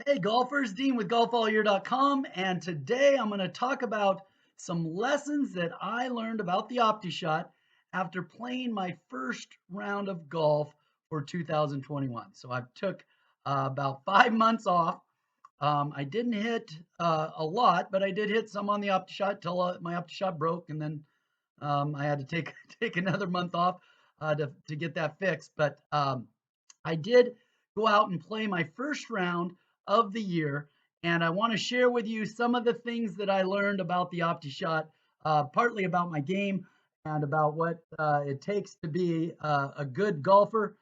Hey golfers, Dean with golfallyear.com, and today I'm going to talk about some lessons that I learned about the Optishot after playing my first round of golf for 2021. So I took about 5 months off. I didn't hit a lot, but I did hit some on the Optishot till my Optishot broke, and then I had to take take another month off to get that fixed. But I did go out and play my first round of the year, and I want to share with you some of the things that I learned about the Optishot, partly about my game and about what it takes to be a good golfer,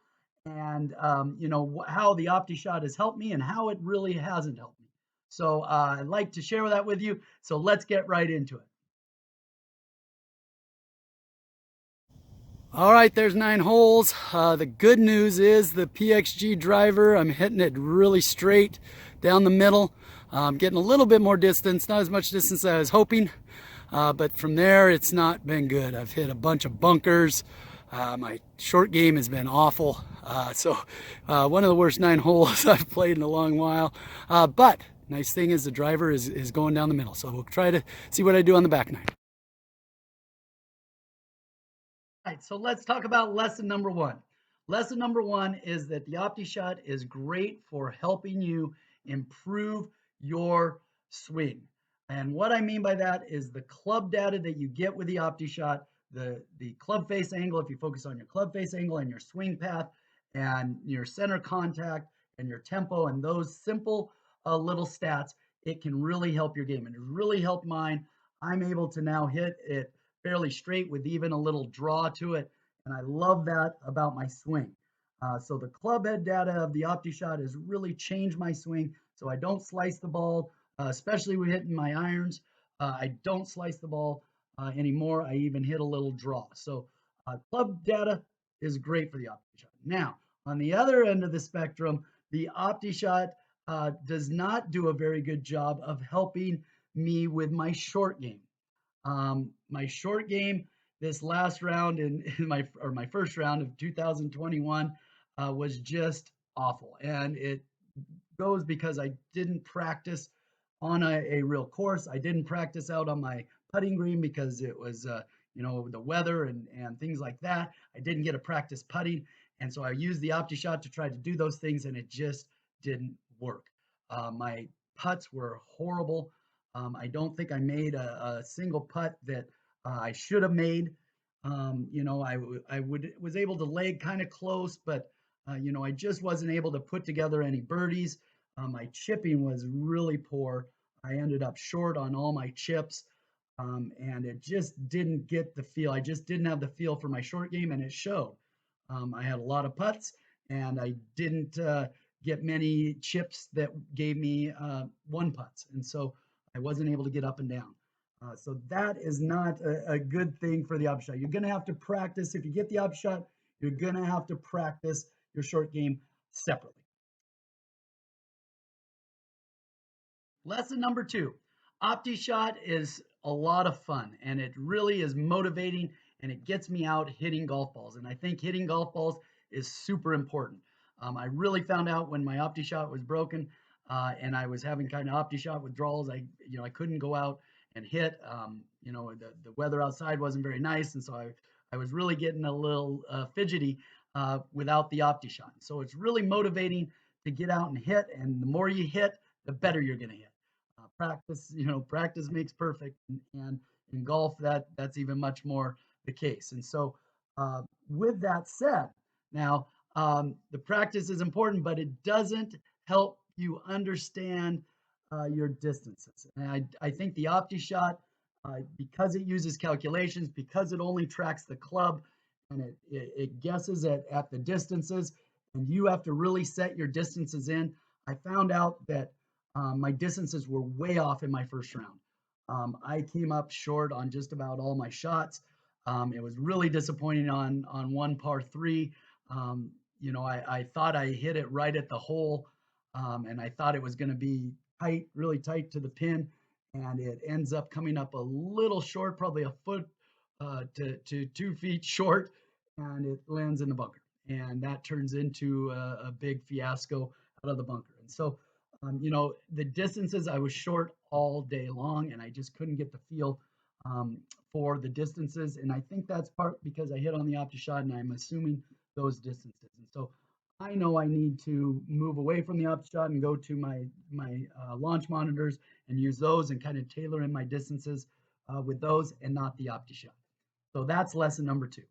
and how the Optishot has helped me and how it really hasn't helped me. So I'd like to share that with you. So let's get right into it. All right, there's 9 holes. The good news is the PXG driver, I'm hitting it really straight down the middle. I'm getting a little bit more distance, not as much distance as I was hoping, but from there it's not been good. I've hit a bunch of bunkers. My short game has been awful. One of the worst 9 holes I've played in a long while. But nice thing is the driver is going down the middle. So we'll try to see what I do on the back nine. All right, so let's talk about lesson number one. Lesson number one is that the Optishot is great for helping you improve your swing. And what I mean by that is the club data that you get with the Optishot, the club face angle, if you focus on your club face angle and your swing path and your center contact and your tempo and those simple little stats, it can really help your game. And it really helped mine. I'm able to now hit it fairly straight with even a little draw to it. And I love that about my swing. So the club head data of the Optishot has really changed my swing. So I don't slice the ball, especially with hitting my irons. I don't slice the ball anymore. I even hit a little draw. So club data is great for the Optishot. Now, on the other end of the spectrum, the Optishot does not do a very good job of helping me with my short game. My short game this last round in my first round of 2021 was just awful, and it goes because I didn't practice on a real course. I didn't practice out on my putting green because it was the weather and things like that. I didn't get a practice putting, and so I used the Optishot to try to do those things, and it just didn't work. My putts were horrible. I don't think I made a single putt that I should have made. Was able to lay kind of close, but I just wasn't able to put together any birdies. My chipping was really poor. I ended up short on all my chips, and it just didn't get the feel. I just didn't have the feel for my short game, and it showed. I had a lot of putts, and I didn't get many chips that gave me one putts, and so I wasn't able to get up and down. So that is not a good thing for the Optishot. You're going to have to practice. If you get the Optishot, you're going to have to practice your short game separately. Lesson number two, Optishot is a lot of fun, and it really is motivating, and it gets me out hitting golf balls. And I think hitting golf balls is super important. I really found out when my Optishot was broken, and I was having kind of Optishot withdrawals. I couldn't go out and hit. The weather outside wasn't very nice, and so I was really getting a little fidgety without the Optishot. So it's really motivating to get out and hit, and the more you hit, the better you're going to hit. Practice makes perfect, and in golf, that's even much more the case. And so, with that said, now the practice is important, but it doesn't help you understand your distances. And I think the Optishot, because it uses calculations, because it only tracks the club, and it guesses at the distances, and you have to really set your distances in. I found out that my distances were way off in my first round. I came up short on just about all my shots. It was really disappointing on one par three. I thought I hit it right at the hole, and I thought it was going to be tight, really tight to the pin, and it ends up coming up a little short, probably a foot to 2 feet short, and it lands in the bunker, and that turns into a big fiasco out of the bunker. And so The distances I was short all day long, and I just couldn't get the feel um, for the distances. And I think that's part because I hit on the Optishot, and I'm assuming those distances. And so I know I need to move away from the Optishot and go to my launch monitors and use those and kind of tailor in my distances with those and not the Optishot. So that's lesson number two.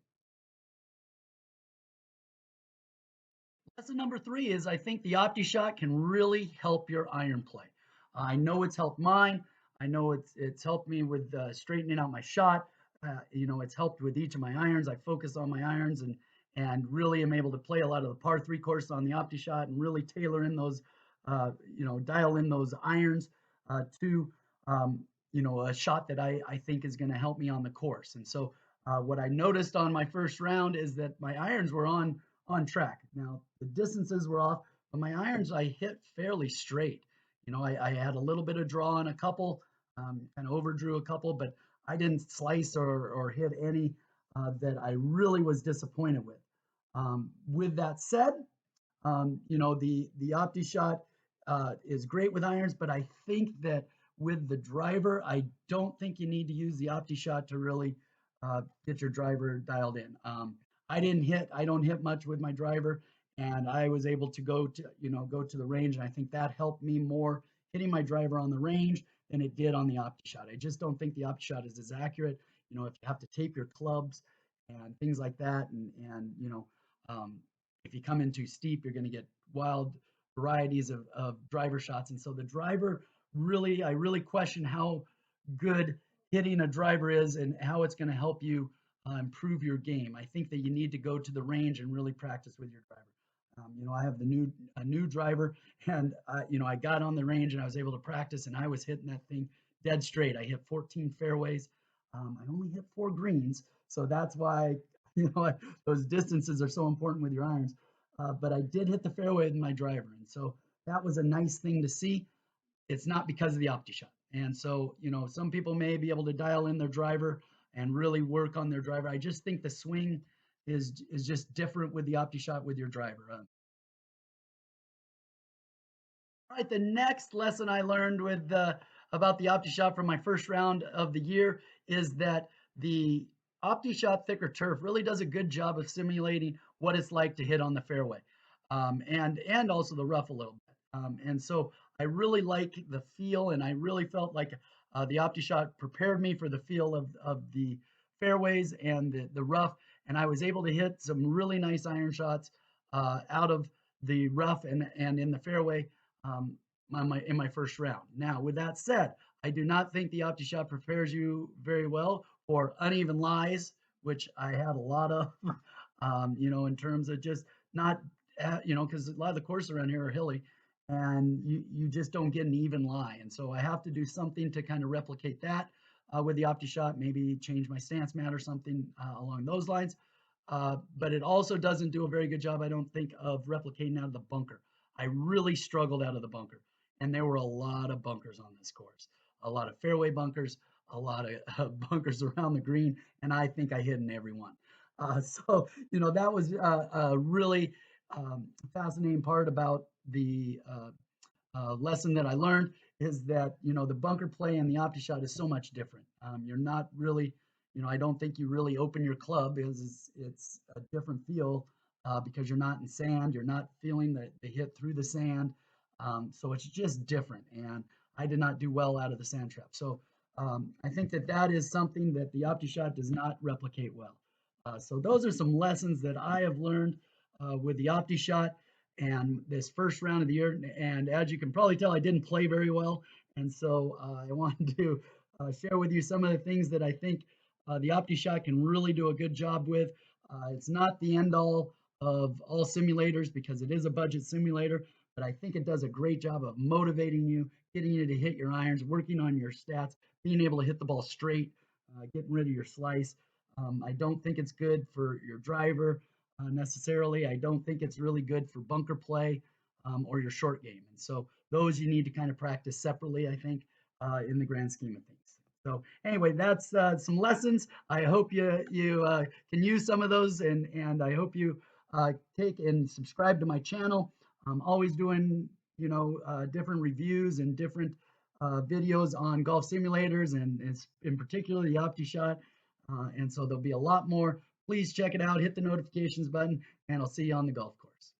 Lesson number three is I think the OptiShot can really help your iron play. I know it's helped mine. I know it's helped me with straightening out my shot. It's helped with each of my irons. I focus on my irons and really am able to play a lot of the par three course on the OptiShot and really tailor in those, dial in those irons to, a shot that I think is going to help me on the course. And so what I noticed on my first round is that my irons were on track. Now the distances were off, but my irons I hit fairly straight. I had a little bit of draw on a couple, kind of overdrew a couple, but I didn't slice or hit any that I really was disappointed with. With that said, the OptiShot is great with irons, but I think that with the driver, I don't think you need to use the OptiShot to really get your driver dialed in. I don't hit much with my driver, and I was able to go to the range, and I think that helped me more hitting my driver on the range than it did on the OptiShot. I just don't think the OptiShot is as accurate. If you have to tape your clubs and things like that, and um, if you come in too steep, you're going to get wild varieties of driver shots. And so the driver I really question how good hitting a driver is and how it's going to help you improve your game. I think that you need to go to the range and really practice with your driver. I have a new driver, and I got on the range and I was able to practice, and I was hitting that thing dead straight. I hit 14 fairways. I only hit 4 greens, so that's why those distances are so important with your irons. But I did hit the fairway with my driver, and so that was a nice thing to see. It's not because of the OptiShot. And so, some people may be able to dial in their driver and really work on their driver. I just think the swing is just different with the OptiShot with your driver. All right, the next lesson I learned with about the OptiShot from my first round of the year is that the OptiShot thicker turf really does a good job of simulating what it's like to hit on the fairway, and also the rough a little bit. And so I really like the feel, and I really felt like the OptiShot prepared me for the feel of the fairways and the rough, and I was able to hit some really nice iron shots out of the rough and in the fairway in my first round. Now, with that said, I do not think the OptiShot prepares you very well for uneven lies, which I had a lot of, in terms of just not, because a lot of the courses around here are hilly, and you just don't get an even lie. And so I have to do something to kind of replicate that with the OptiShot, maybe change my stance mat or something along those lines. But it also doesn't do a very good job, I don't think, of replicating out of the bunker. I really struggled out of the bunker, and there were a lot of bunkers on this course, a lot of fairway bunkers, a lot of bunkers around the green, and I think I hit in every one. So, that was a really fascinating part about the lesson that I learned is that the bunker play and the OptiShot is so much different. You're not really, I don't think you really open your club because it's a different feel because you're not in sand, you're not feeling the hit through the sand, so it's just different. And I did not do well out of the sand trap. So I think that is something that the OptiShot does not replicate well. So those are some lessons that I have learned with the OptiShot and this first round of the year. And as you can probably tell, I didn't play very well. And so I wanted to share with you some of the things that I think the OptiShot can really do a good job with. It's not the end all of all simulators because it is a budget simulator, but I think it does a great job of motivating you, getting you to hit your irons, working on your stats, being able to hit the ball straight, getting rid of your slice. I don't think it's good for your driver necessarily. I don't think it's really good for bunker play or your short game. And so those you need to kind of practice separately, I think, in the grand scheme of things. So anyway, that's some lessons. I hope you can use some of those, and I hope you take and subscribe to my channel. I'm always doing different reviews and different videos on golf simulators, and in particular the Optishot. And so there'll be a lot more. Please check it out, hit the notifications button, and I'll see you on the golf course.